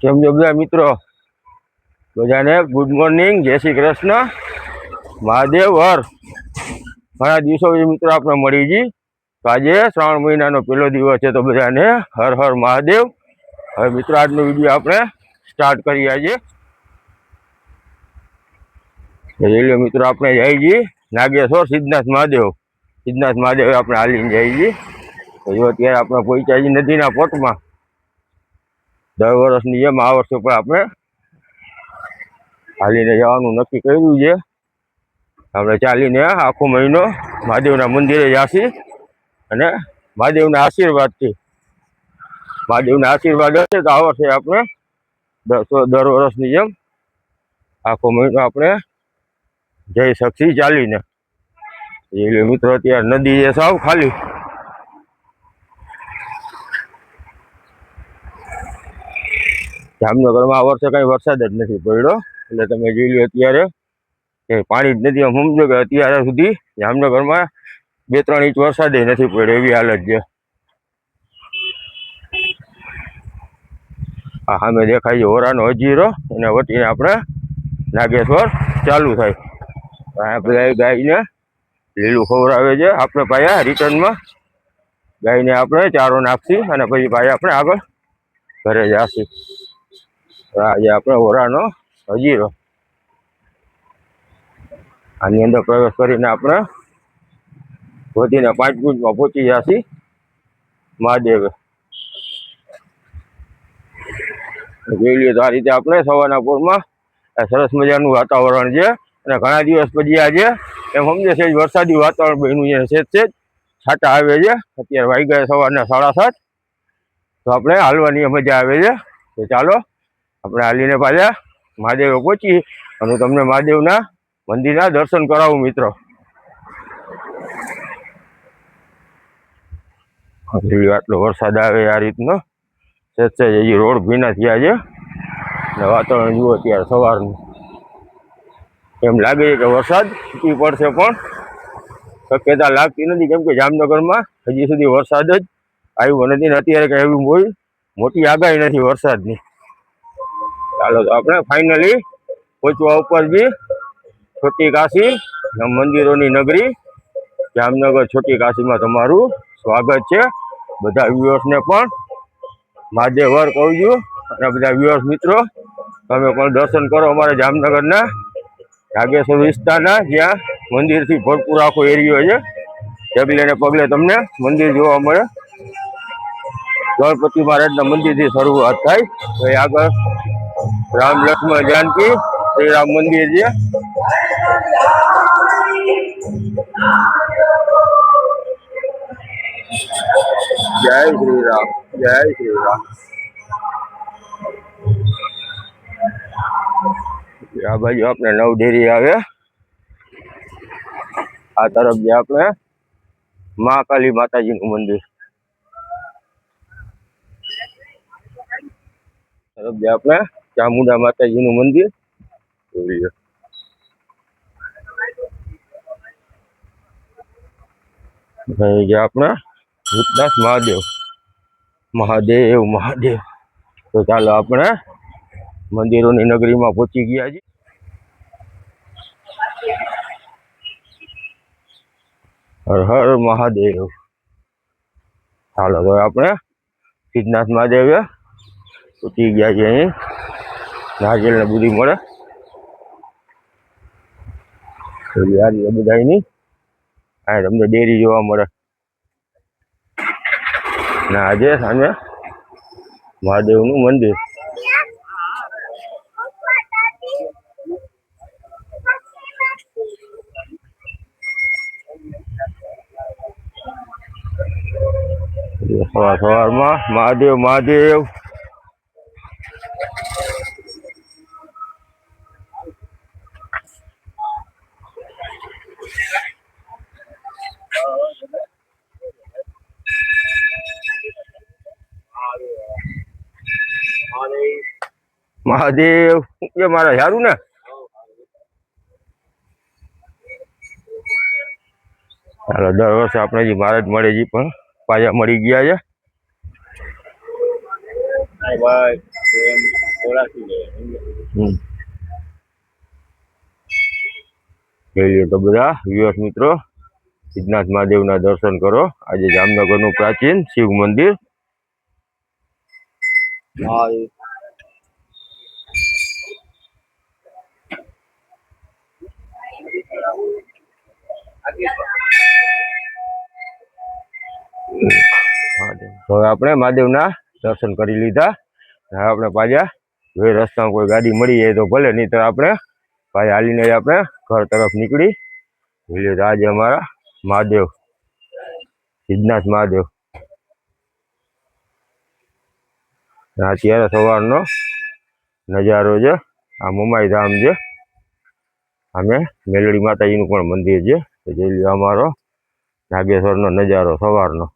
કેમ છો બધા મિત્રો? બધાને ગુડ મોર્નિંગ, જય શ્રી કૃષ્ણ, મહાદેવ હર. ઘણા દિવસો પછી મિત્રો આપણે મળી ગઈ. તો આજે શ્રાવણ મહિનાનો પહેલો દિવસ છે, તો બધાને હર હર મહાદેવ. હવે મિત્રો આજનો વિડીયો આપણે સ્ટાર્ટ કરીએ. આજે રેલીઓ મિત્રો આપણે જઈ છીએ નાગેશ્વર સિદ્ધનાથ મહાદેવ. સિદ્ધનાથ મહાદેવ આપણે હાલીને જઈ છીએ. તો જો અત્યારે આપણે પહોંચ્યા છીએ નદીના પોટમાં. દર વર્ષની જેમ આ વર્ષે પણ આપણે હાલીને જવાનું નક્કી કર્યું છે. આપણે ચાલીને આખો મહિનો મહાદેવના મંદિરે જઈશું અને મહાદેવના આશીર્વાદથી હશે તો આ વર્ષે આપણે દર વર્ષની જેમ આખો મહિનો આપણે જઈ શકીએ ચાલીને. એટલે મિત્રો અત્યારે નદી છે સાવ ખાલી. જામનગરમાં આ વર્ષે કઈ વરસાદ જ નથી પડ્યો, એટલે તમે જોઈ લો અત્યારે કે પાણી જ નથી. સમજો કે અત્યારે સુધી જામનગરમાં 2-3 ઇંચ વરસાદ નથી પડ્યો, એવી હાલત છે. આ સામે દેખાય છે ઓરાનો હજીરો, એને વટીને આપણે નાગેશ્વર ચાલુ થાય. આ બધા ગાયને લીલું ખવડાવે છે. આપણે પાછા રિટર્નમાં ગાયને આપણે ચારો નાખશી અને પછી પાછા આપણે આગળ ઘરે જશું. આજે આપણે ઓરાનો હજીરો, આની અંદર પ્રવેશ કરીને આપણે વધીને 5 મિનિટમાં પહોંચી જશી મહાદેવ. જોઈ લઈએ તો આ રીતે આપણે સવારના પોરમાં સરસ મજાનું વાતાવરણ છે. અને ઘણા દિવસ પછી આજે એમ સમજે છે વરસાદી વાતાવરણ બન્યું છે. છે છાંટા આવે છે. અત્યારે વાગ્યા સવારના 7:30. તો આપણે હાલવાની મજા આવે છે. તો ચાલો આપણે હાલીને પાછા મહાદેવે પહોંચી અને તમને મહાદેવના મંદિરના દર્શન કરાવું મિત્રો. આટલો વરસાદ આવે આ રીતનો છે. હજી રોડ ભીના થયા છે ને વાતાવરણ જુઓ અત્યારે સવારનું. એમ લાગે છે કે વરસાદ છૂટી પડશે, પણ શક્યતા લાગતી નથી, કેમ કે જામનગરમાં હજી સુધી વરસાદ જ આવ્યો નથી. અત્યારે કઈ એવી કોઈ મોટી આગાહી નથી વરસાદની. ચાલો તો આપણે ફાઇનલી પહોંચવા ઉપર બી છોટી કાશી મંદિરોની નગરી જામનગર. છોટી કાશીમાં તમારું સ્વાગત છે. બધા વ્યુઅર્સને પણ મહાદેવ હર કહું છું. અને બધા વ્યુઅર્સ મિત્રો તમે પણ દર્શન કરો અમારા જામનગરના નાગેશ્વર વિસ્તારના, જ્યાં મંદિરથી ભરપૂર આખો એરિયો છે. ડગલે ને પગલે તમને મંદિર જોવા મળે. ગણપતિ મહારાજના મંદિરથી શરૂઆત થાય તો આગળ રામ લક્ષ્મણ જાનકી શ્રી રામ મંદિર છે. જય શ્રી રામ, જય શ્રી રામ. આ બાજુ આપણે નવડેરી આવે, આ તરફ જે આપણે મહાકાલી માતાજીનું મંદિર, તરફ જે આપણે ચામુંડા માતાજીનું મંદિર. જે આપણે ભૂતનાથ મહાદેવ મહાદેવ મહાદેવ. તો ચાલો આપણે મંદિરોની નગરીમાં પહોંચી ગયા છીએ. હર હર મહાદેવ. ચાલો તો આપણે સિદ્ધનાથ મહાદેવ પહોંચી ગયા છીએ. અહીં નારિયેળ ને બધી મળે બધાની. આ તમને ડેરી જોવા મળે ને આજે સામે મહાદેવનું મંદિર. સવારમાં મહાદેવ મહાદેવ. મહાદેવ કે મારા સારું ને. ચાલો દર વર્ષે આપણે જે મહારાજ મળે છે પણ પાછા મળી ગયા છે. જોઈ લો તો બધા વ્યુઅર્સ મિત્રો, સિદ્ધનાથ મહાદેવના દર્શન કરો. આજે જામનગરનું પ્રાચીન શિવ મંદિર. હવે આપણે મહાદેવના દર્શન કરી લીધા. હવે આપણે પાછા જો રસ્તામાં કોઈ ગાડી મળી જાય તો ભલે, નહીં તો આપણે પાછા હાલીને આપણે ઘર તરફ નીકળી. એટલે આજે અમારા મહાદેવ, સિદ્ધનાથ મહાદેવ, અત્યારે સવારનો નજારો છે. આ મમાઈ ધામ છે. અમે મેલડી માતાજીનું પણ મંદિર છે. જોઈ લો અમારો નાગેશ્વરનો નજારો સવારનો.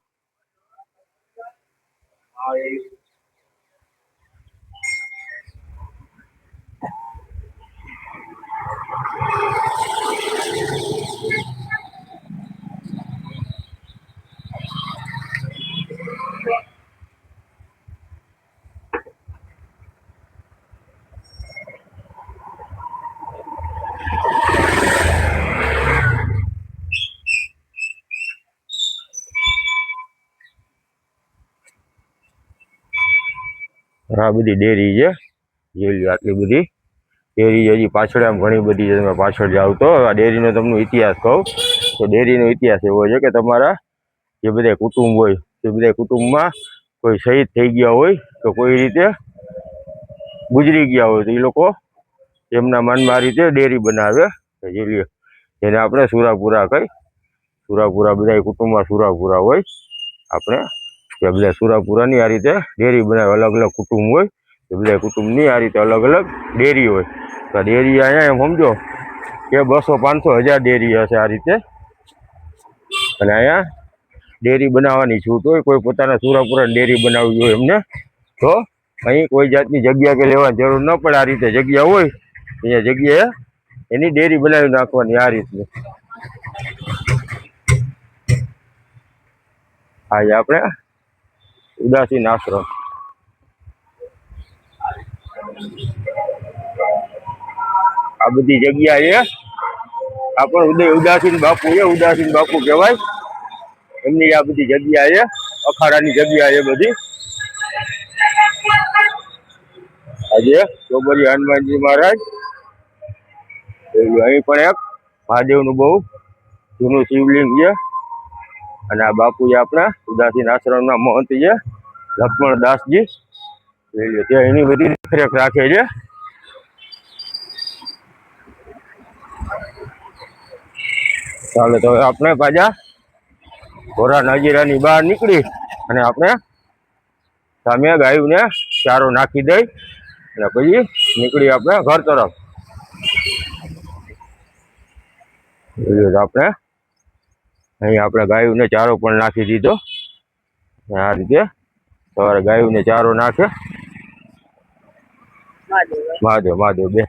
આ બધી ડેરી છે. જોઈ લો આટલી બધી ડેરી હજી પાછળ આમ ઘણી બધી છે. તમે પાછળ જાઓ તો આ ડેરીનો તમને ઇતિહાસ કહું તો ડેરીનો ઇતિહાસ એવો છે કે તમારા જે બધા કુટુંબ હોય, એ બધા કુટુંબમાં કોઈ શહીદ થઈ ગયા હોય તો કોઈ રીતે ગુજરી ગયા હોય તો એ લોકો એમના માનમાં આ રીતે ડેરી બનાવે. જોઈ લો, જેને આપણે સુરાપુરા કહી. સુરાપુરા બધા કુટુંબમાં સુરાપુરા હોય. આપણે કે બધા સુરાપુરાની આ રીતે ડેરી બનાવે. અલગ અલગ કુટુંબ હોય તો બધા કુટુંબની આ રીતે અલગ અલગ ડેરી હોય. તો ડેરી અહીંયા એમ સમજો કે 200, 500, 1000 ડેરી હશે આ રીતે. અને અહીંયા ડેરી બનાવવાની છૂટ હોય. કોઈ પોતાના સુરાપુરા ડેરી બનાવવી હોય એમને તો અહીં કોઈ જાતની જગ્યા કે લેવાની જરૂર ન પડે. આ રીતે જગ્યા હોય અહીંયા જગ્યાએ એની ડેરી બનાવી નાખવાની આ રીતની. આજે આપણે ઉદાસીન આશ્રમ, આ બધી જગ્યા છે. આ પણ ઉદાસીન બાપુ છે. ઉદાસીન બાપુ કહેવાય. એમની આ બધી જગ્યા છે. અખાડાની જગ્યા છે બધી. આજે ચોબરી હનુમાનજી મહારાજ. અહીં પણ એક મહાદેવનું બહુ જૂનું શિવલિંગ છે. અને આ બાપુ છે આપણા ઉદાસીન આશ્રમના મહંત છે લક્ષ્મણ દાસજી. ત્યાં એની બધી દેખરેખ રાખે છે. ચાલો તો આપણે પાછા ઘોડા નજીરાની બહાર નીકળી અને આપણે સામે ગાયોને ચારો નાખી દઈ અને પછી નીકળી આપણે ઘર તરફ. આપણે અહીં આપણે ગાયોને ચારો પણ નાખી દીધો. આ રીતે સવારે ગાયોને ચારો નાખે. મહાદેવ મહાદેવ બે.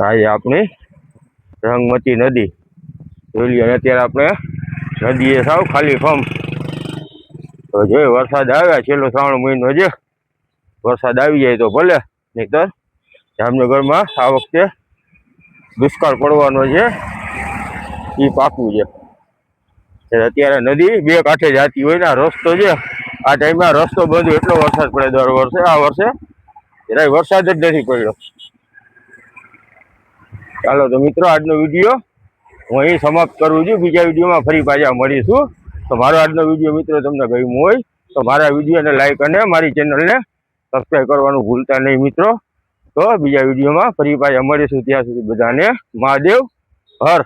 આ આપણી રંગમતી નદી જોઈ લઈએ. અત્યારે આપણે નદીએ સાવ ખાલી ફમ. તો જોઈએ વરસાદ આવ્યા, છેલ્લો શ્રાવણ મહિનો છે. વરસાદ આવી જાય તો ભલે, નહીતર જામનગરમાં આ વખતે દુષ્કાળ પડવાનો છે એ પાકું છે. અત્યારે નદી બે કાંઠે જતી હોય ને આ રસ્તો છે. આ ટાઈમમાં રસ્તો બંધ, એટલો વરસાદ પડે દર વર્ષે. આ વર્ષે જરાય વરસાદ જ નથી પડ્યો. ચાલો તો મિત્રો આજનો વિડીયો હું અહીં સમાપ્ત કરું છું. બીજા વિડીયોમાં ફરી પાછા મળીશું. તો મારો આજનો વિડીયો મિત્રો તમને ગમ્યો હોય તો મારા વિડીયોને લાઈક અને મારી ચેનલને સબસ્ક્રાઈબ કરવાનું ભૂલતા નહીં મિત્રો. તો બીજા વિડીયોમાં ફરી પાછા મળીશું. ત્યાં સુધી બધાને મહાદેવ હર.